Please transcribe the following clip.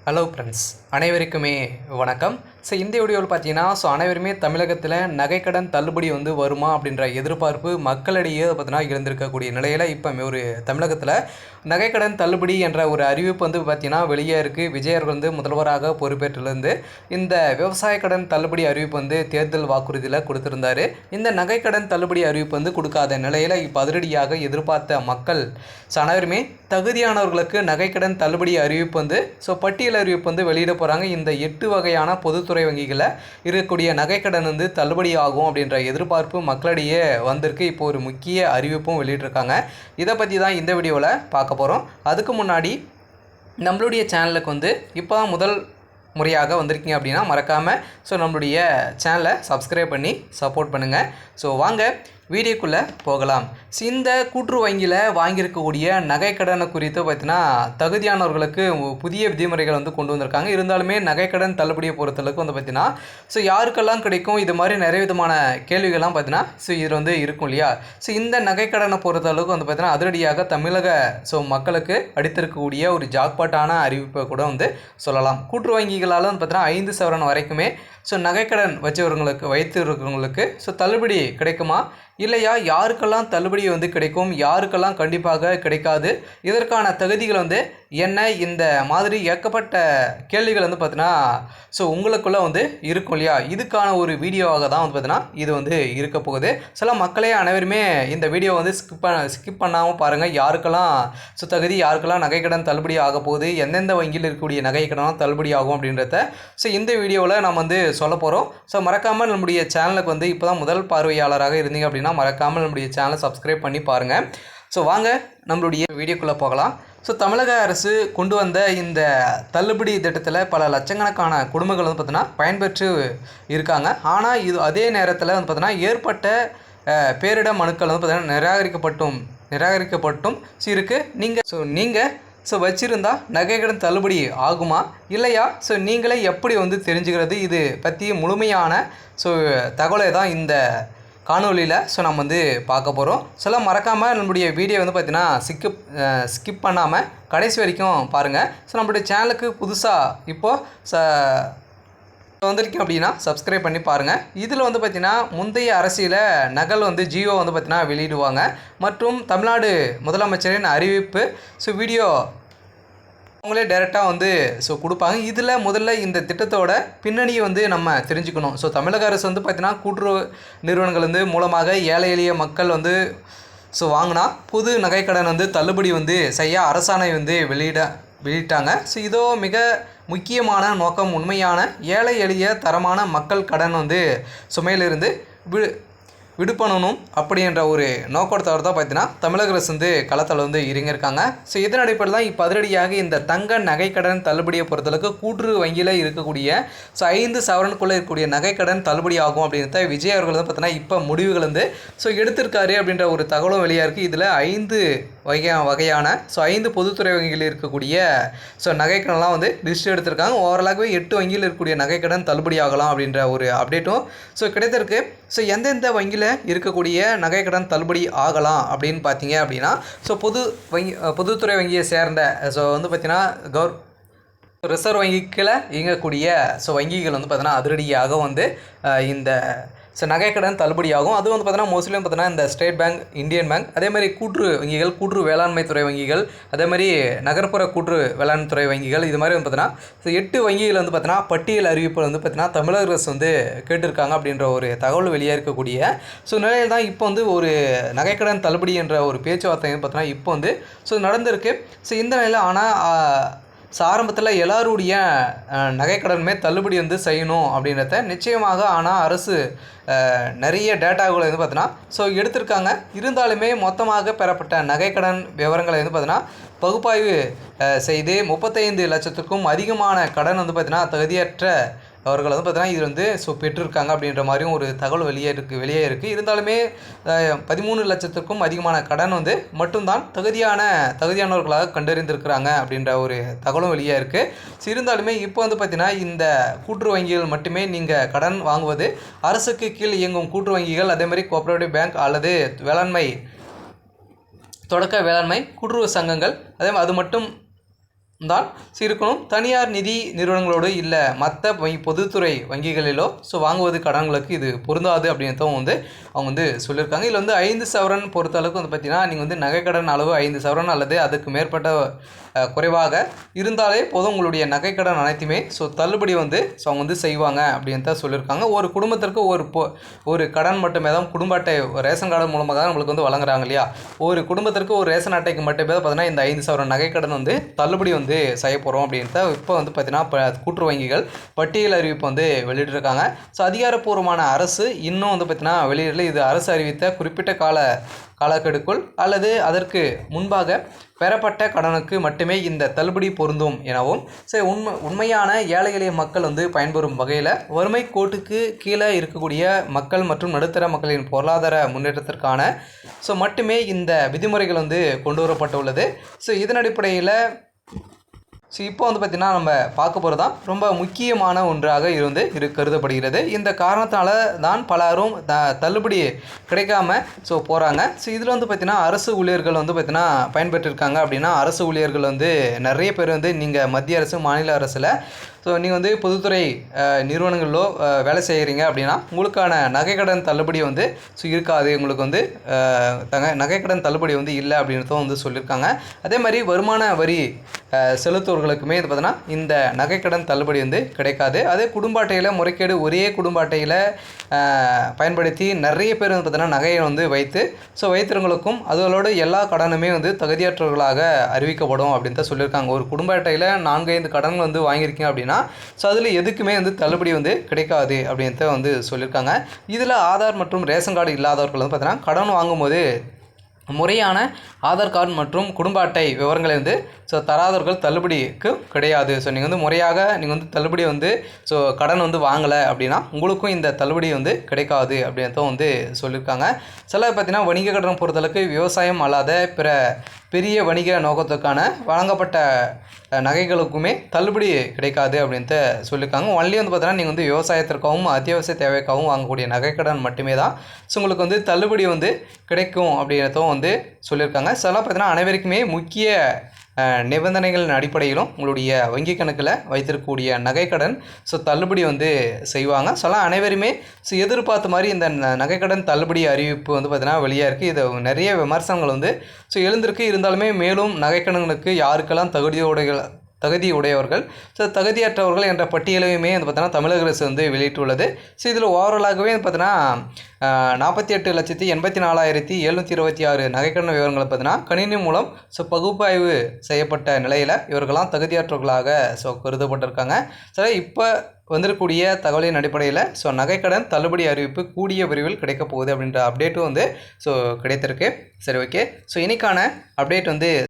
Hello friends, அனைவருக்குமே வணக்கம். இந்த வீடியோவில் பார்த்தீங்கன்னா அனைவருமே தமிழகத்தில் நகைக்கடன் தள்ளுபடி வருமா அப்படின்ற எதிர்பார்ப்பு மக்களிடையே பார்த்தீங்கன்னா இருந்திருக்கக்கூடிய நிலையில் இப்போ ஒரு தமிழகத்தில் நகைக்கடன் தள்ளுபடி என்ற ஒரு அறிவிப்பு பார்த்தீங்கன்னா வெளியே இருக்குது. விஜய் அவர்கள் முதல்வராக பொறுப்பேற்றிலிருந்து இந்த விவசாய கடன் தள்ளுபடி அறிவிப்பு தேர்தல் வாக்குறுதியில் கொடுத்திருந்தார். இந்த நகைக்கடன் தள்ளுபடி அறிவிப்பு கொடுக்காத நிலையில் இப்போ அதிரடியாக எதிர்பார்த்த மக்கள் அனைவருமே தகுதியானவர்களுக்கு நகைக்கடன் தள்ளுபடி அறிவிப்பு பட்டியல் அறிவிப்பு வெளியிட போகிறாங்க. இந்த 8 வகையான பொதுத்துறை வங்கிகளில் இருக்கக்கூடிய நகைக்கடன் தள்ளுபடி ஆகும் அப்படின்ற எதிர்பார்ப்பு மக்களிடையே வந்திருக்கு. இப்போ ஒரு முக்கிய அறிவிப்பும் வெளியிட்டிருக்காங்க. இதை பற்றி தான் இந்த வீடியோவில் பார்க்க போகிறோம். அதுக்கு முன்னாடி நம்மளுடைய சேனலுக்கு இப்போ முதல் முறையாக வந்திருக்கீங்க அப்படின்னா மறக்காமல் நம்மளுடைய சேனலை சப்ஸ்கிரைப் பண்ணி சப்போர்ட் பண்ணுங்கள். வாங்க வீடியோக்குள்ளே போகலாம். இந்த கூட்டுறவு வங்கியில் வாங்கியிருக்கக்கூடிய நகைக்கடனை குறித்து பார்த்தீங்கன்னா தகுதியானவர்களுக்கு புதிய விதிமுறைகள் கொண்டு வந்திருக்காங்க. இருந்தாலுமே நகைக்கடன் தள்ளுபடியை பொறுத்தளவுக்கு பார்த்தீங்கன்னா யாருக்கெல்லாம் கிடைக்கும், இது மாதிரி நிறைய விதமான கேள்விகள்லாம் பார்த்தீங்கன்னா இதில் இருக்கும் இல்லையா. இந்த நகைக்கடனை பொறுத்தளவுக்கு பார்த்தீங்கன்னா அதிரடியாக தமிழக மக்களுக்கு அடித்திருக்கக்கூடிய ஒரு ஜாக்பாட்டான அறிவிப்பை கூட சொல்லலாம். கூட்டுறவு வங்கிகளால் பார்த்தீங்கன்னா 5 சவரன் வரைக்குமே நகைக்கடன் வைத்திருக்கிறவங்களுக்கு தள்ளுபடி கிடைக்குமா இல்லையா, யாருக்கெல்லாம் தள்ளுபடி கிடைக்கும், யாருக்கெல்லாம் கண்டிப்பாக கிடைக்காது, இதற்கான தகுதிகள் என்ன, இந்த மாதிரி ஏகப்பட்ட கேள்விகள் பார்த்தீங்கன்னா உங்களுக்குள்ளே இருக்கும் இல்லையா. இதுக்கான ஒரு வீடியோவாக தான் பார்த்தீங்கன்னா இது இருக்க போகுது. சில மக்களே அனைவருமே இந்த வீடியோ ஸ்கிப் பண்ணாமல் பாருங்கள். யாருக்கெல்லாம் தகுதி, யாருக்கெல்லாம் நகைக்கடன் தள்ளுபடி ஆக போகுது, எந்தெந்த வங்கியில் இருக்கக்கூடிய நகைக்கடன் தள்ளுபடி ஆகும் அப்படின்றத இந்த வீடியோவில் நம்ம சொல்ல போகிறோம். மறக்காமல் நம்முடைய சேனலுக்கு இப்போ தான் முதல் பார்வையாளராக இருந்தீங்க அப்படின்னா மறக்காமல் நம்முடைய சேனலை சப்ஸ்கிரைப் பண்ணி பாருங்கள். வாங்க நம்மளுடைய வீடியோக்குள்ளே போகலாம். தமிழக அரசு கொண்டு வந்த இந்த தள்ளுபடி திட்டத்தில் பல லட்சக்கணக்கான குடும்பங்கள் பார்த்தீங்கன்னா பயன்பெற்று இருக்காங்க. ஆனால் இது அதே நேரத்தில் பார்த்தீங்கன்னா ஏற்பட்ட பேரிட மனுக்கள் பார்த்தீங்கன்னா நிராகரிக்கப்பட்டும் இருக்குது. நீங்கள் வச்சுருந்தா நகைக்கடன் தள்ளுபடி ஆகுமா இல்லையா, நீங்களே எப்படி தெரிஞ்சுக்கிறது, இது பற்றி முழுமையான தகவலை தான் இந்த காணொலியில் நம்ம பார்க்க போகிறோம். மறக்காமல் நம்முடைய வீடியோ பார்த்தீங்கன்னா ஸ்கிப் பண்ணாமல் கடைசி வரைக்கும் பாருங்கள். நம்மளுடைய சேனலுக்கு புதுசாக இப்போது வந்திருக்கீங்க அப்படின்னா சப்ஸ்கிரைப் பண்ணி பாருங்கள். இதில் பார்த்தீங்கன்னா முந்தைய அரசியல நகல் ஜியோ பார்த்தீங்கன்னா வெளியிடுவாங்க மற்றும் தமிழ்நாடு முதலமைச்சரின் அறிவிப்பு வீடியோ அவங்களே டைரெக்டாக கொடுப்பாங்க. இதில் முதல்ல இந்த திட்டத்தோட பின்னணியை நம்ம தெரிஞ்சுக்கணும். தமிழக அரசு பார்த்தீங்கன்னா கூட்டுறவு நிறுவனங்கள் மூலமாக ஏழை எளிய மக்கள் வாங்கினா புது நகைக்கடன் தள்ளுபடி செய்ய அரசாணை வெளியிட்டாங்க. இதோ மிக முக்கியமான நோக்கம் உண்மையான ஏழை எளிய தரமான மக்கள் கடன் சுமையிலிருந்து விடுபடணும் அப்படின்ற ஒரு நோக்கத்தோடு தான் பார்த்தீங்கன்னா தமிழக அரசு களத்தில் இறங்கியிருக்காங்க. இதன் அடிப்படையில் தான் இப்போ அதிரடியாக இந்த தங்க நகைக்கடன் தள்ளுபடியை பொறுத்தளவுக்கு கூட்டுறவு வங்கியில் இருக்கக்கூடிய 5 சவரனுக்குள்ளே இருக்கக்கூடிய நகைக்கடன் தள்ளுபடி ஆகும் அப்படின்றத விஜய் அவர்கள் பார்த்தீங்கன்னா இப்போ முடிவுகள் எடுத்திருக்காரு அப்படின்ற ஒரு தகவலும் வெளியாக இருக்குது. இதில் 5 வகையான 5 பொதுத்துறை வங்கிகளில் இருக்கக்கூடிய நகைக்கடன்லாம் லிஸ்ட் எடுத்திருக்காங்க. ஓவராலாகவே 8 வங்கியில் இருக்கக்கூடிய நகைக்கடன் தள்ளுபடி ஆகலாம் அப்படின்ற ஒரு அப்டேட்டும் கிடைத்திருக்கு. எந்தெந்த வங்கியில் இருக்கக்கூடிய நகைக்கடன் தள்ளுபடி ஆகலாம் அப்படின்னு பார்த்தீங்க அப்படின்னா பொதுத்துறை வங்கியை சேர்ந்த பார்த்தீங்கன்னா ரிசர்வ் வங்கிக்கில் இயங்கக்கூடிய வங்கிகள் பார்த்தீங்கன்னா அதிரடியாக இந்த நகைக்கடன் தள்ளுபடி ஆகும். அது பார்த்தீங்கன்னா மோஸ்ட்லி பார்த்தீங்கன்னா இந்த ஸ்டேட் பேங்க், இந்தியன் பேங்க், அதேமாதிரி கூட்டுறவு வங்கிகள், கூட்டுறவு வேளாண்மை துறை வங்கிகள், அதேமாதிரி நகர்ப்புற கூட்டுறவு வேளாண் துறை வங்கிகள், இது மாதிரி பார்த்தீங்கன்னா 8 வங்கிகள் பார்த்தீங்கன்னா பட்டியல் அறிவிப்பு பார்த்தீங்கன்னா தமிழக அரசு கேட்டிருக்காங்க அப்படின்ற ஒரு தகவல் வெளியாக இருக்கக்கூடிய நிலையில் தான் இப்போ ஒரு நகைக்கடன் தள்ளுபடி என்ற ஒரு பேச்சுவார்த்தை பார்த்தீங்கன்னா இப்போ நடந்திருக்கு. இந்த நிலையில் ஆனால் ஆரம்பத்தில் எல்லாருடைய நகைக்கடனுமே தள்ளுபடி செய்யணும் அப்படின்றத நிச்சயமாக ஆனால் அரசு நிறைய டேட்டாகளை பார்த்தீங்கன்னா எடுத்திருக்காங்க. இருந்தாலுமே மொத்தமாக பெறப்பட்ட நகைக்கடன் விவரங்களை பார்த்தீங்கன்னா பகுப்பாய்வு செய்து 35 லட்சத்துக்கும் அதிகமான கடன் பார்த்தீங்கன்னா தகுதியற்ற அவர்கள் பார்த்தீங்கன்னா இது பெற்றிருக்காங்க அப்படின்ற மாதிரியும் ஒரு தகவல் வெளியே இருக்குது. இருந்தாலுமே 13 லட்சத்துக்கும் அதிகமான கடன் மட்டும்தான் தகுதியானவர்களாக கண்டறிந்திருக்கிறாங்க அப்படின்ற ஒரு தகவலும் வெளியே இருக்குது. இருந்தாலுமே இப்போ பார்த்தீங்கன்னா இந்த கூட்டுறவு வங்கிகள் மட்டுமே நீங்கள் கடன் வாங்குவது அரசுக்கு கீழ் இயங்கும் கூட்டுறவு வங்கிகள், அதேமாதிரி கோஆப்ரேட்டிவ் பேங்க் அல்லது தொடக்க வேளாண்மை கூட்டுறவு சங்கங்கள், அது மட்டும் தான் இருக்கணும். தனியார் நிதி நிறுவனங்களோடு இல்லை மற்ற பொதுத்துறை வங்கிகளிலோ வாங்குவது கடன்களுக்கு இது பொருந்தாது அப்படின்றதும் அவங்க சொல்லியிருக்காங்க. இதில் 5 சவரன் பொறுத்தளவுக்கு பார்த்திங்கன்னா நீங்கள் நகைக்கடன் அளவு 5 சவரன் அல்லது அதுக்கு மேற்பட்ட குறைவாக இருந்தாலே போதும் உங்களுடைய நகைக்கடன் அனைத்துமே தள்ளுபடி அவங்க செய்வாங்க அப்படின்னு தான் சொல்லியிருக்காங்க. ஒரு குடும்பத்திற்கு ஒரு கடன் மட்டுமே தான் குடும்ப அட்டை ரேஷன் கார்டு மூலமாக தான் நம்மளுக்கு வழங்குறாங்க இல்லையா. ஒரு குடும்பத்திற்கு ஒரு ரேஷன் அட்டைக்கு மட்டுமே பார்த்தீங்கன்னா இந்த 5 சவரன் நகைக்கடன் தள்ளுபடி செய்ய போகிறோம் அப்படின்ட்டு இப்போ பார்த்தீங்கன்னா கூட்டுறவு வங்கிகள் பட்டியல் அறிவிப்பு வெளியிட்டிருக்காங்க. அதிகாரப்பூர்வமான அரசு இன்னும் பார்த்தீங்கன்னா வெளியிடல. இது அரசு அறிவித்த குறிப்பிட்ட காலக்கெடுக்குள் அல்லது அதற்கு முன்பாக பெறப்பட்ட கடனுக்கு மட்டுமே இந்த தள்ளுபடி பொருந்தும் எனவும் உண்மையான ஏழை எளிய மக்கள் பயன்பெறும் வகையில் வறுமை கோட்டுக்கு கீழே இருக்கக்கூடிய மக்கள் மற்றும் நடுத்தர மக்களின் பொருளாதார முன்னேற்றத்திற்கான மட்டுமே இந்த விதிமுறைகள் கொண்டு வரப்பட்டுள்ளது. இதன் அடிப்படையில் இப்போ பார்த்திங்கன்னா நம்ம பார்க்க போகிறது தான் ரொம்ப முக்கியமான ஒன்றாக கருதப்படுகிறது. இந்த காரணத்தினால தான் பலரும் தள்ளுபடி கிடைக்காம போகிறாங்க. இதில் பார்த்திங்கன்னா அரசு ஊழியர்கள் பார்த்திங்கன்னா பயன்பெற்றிருக்காங்க. அப்படின்னா அரசு ஊழியர்கள் நிறைய பேர் நீங்கள் மத்திய அரசு மாநில அரசில் நீங்கள் பொதுத்துறை நிறுவனங்களிலோ வேலை செய்கிறீங்க அப்படின்னா உங்களுக்கான நகைக்கடன் தள்ளுபடி இருக்காது. உங்களுக்கு நகைக்கடன் தள்ளுபடி இல்லை அப்படின்றதும் சொல்லியிருக்காங்க. அதே மாதிரி வருமான வரி செலுத்துவர்களுக்குமே பார்த்தீங்கன்னா இந்த நகைக்கடன் தள்ளுபடி கிடைக்காது. அதே குடும்ப அட்டையில் முறைகேடு ஒரே குடும்ப அட்டையில் பயன்படுத்தி நிறைய பேர் பார்த்தீங்கன்னா நகையை வைத்து வைத்திருங்களுக்கும் அதோட எல்லா கடனுமே தகுதியற்றவர்களாக அறிவிக்கப்படும் அப்படின்னு தான் சொல்லியிருக்காங்க. ஒரு குடும்ப அட்டையில் 4-5 கடன்கள் வாங்கியிருக்கீங்க அப்படின்னா அதில் எதுக்குமே தள்ளுபடி கிடைக்காது அப்படின்ட்டு சொல்லியிருக்காங்க. இதில் ஆதார் மற்றும் ரேஷன் கார்டு இல்லாதவர்கள் பார்த்தீங்கன்னா கடன் வாங்கும்போது முறையான ஆதார் கார்டு மற்றும் குடும்ப அட்டை விவரங்களை தராதவர்கள் தள்ளுபடிக்கு கிடையாது. நீங்கள் முறையாக நீங்கள் தள்ளுபடி கடன் வாங்கலை அப்படின்னா உங்களுக்கும் இந்த தள்ளுபடி கிடைக்காது அப்படின்ட்டு சொல்லியிருக்காங்க. சில பார்த்தீங்கன்னா வணிக கடன் பொறுத்தளவுக்கு விவசாயம் அல்லாத பிற பெரிய வணிக நோக்கத்துக்கான வழங்கப்பட்ட நகைகளுக்குமே தள்ளுபடி கிடைக்காது அப்படின்ட்டு சொல்லியிருக்காங்க. ஒன்லி பார்த்தீங்கன்னா நீங்கள் விவசாயத்திற்காகவும் அத்தியாவசிய தேவைக்காகவும் வாங்கக்கூடிய நகைக்கடன் மட்டுமே தான் உங்களுக்கு தள்ளுபடி கிடைக்கும் அப்படின்றதும் சொல்லியிருக்காங்க. சில பார்த்தீங்கன்னா அனைவருக்குமே முக்கிய நிபந்தனைகளின் அடிப்படையிலும் உங்களுடைய வங்கி கணக்கில் வைத்திருக்கக்கூடிய நகைக்கடன் தள்ளுபடி செய்வாங்க. அனைவருமே எதிர்பார்த்த மாதிரி இந்த நகைக்கடன் தள்ளுபடி அறிவிப்பு பார்த்தீங்கன்னா வெளியாக இருக்குது. இது நிறைய விமர்சனங்கள் எழுந்திருக்கு. இருந்தாலுமே மேலும் நகைக்கடன்களுக்கு யாருக்கெல்லாம் தகுதியுடையவர்கள் தகுதியற்றவர்கள் என்ற பட்டியலையுமே பார்த்தீங்கன்னா தமிழக அரசு வெளியிட்டுள்ளது. இதில் ஓவராலாகவே பார்த்தீங்கன்னா 48,84,726 நகைக்கடன் விவரங்களை பார்த்தீங்கன்னா கணினி மூலம் பகுப்பாய்வு செய்யப்பட்ட நிலையில் இவர்களாம் தகுதியற்றவர்களாக கருதப்பட்டிருக்காங்க. இப்போ வந்திருக்கக்கூடிய தகவலின் அடிப்படையில் நகைக்கடன் தள்ளுபடி அறிவிப்பு கூடிய விரைவில் கிடைக்க போகுது அப்படின்ற அப்டேட்டும் கிடைத்திருக்கு. சரி, ஓகே. இன்னைக்கான அப்டேட்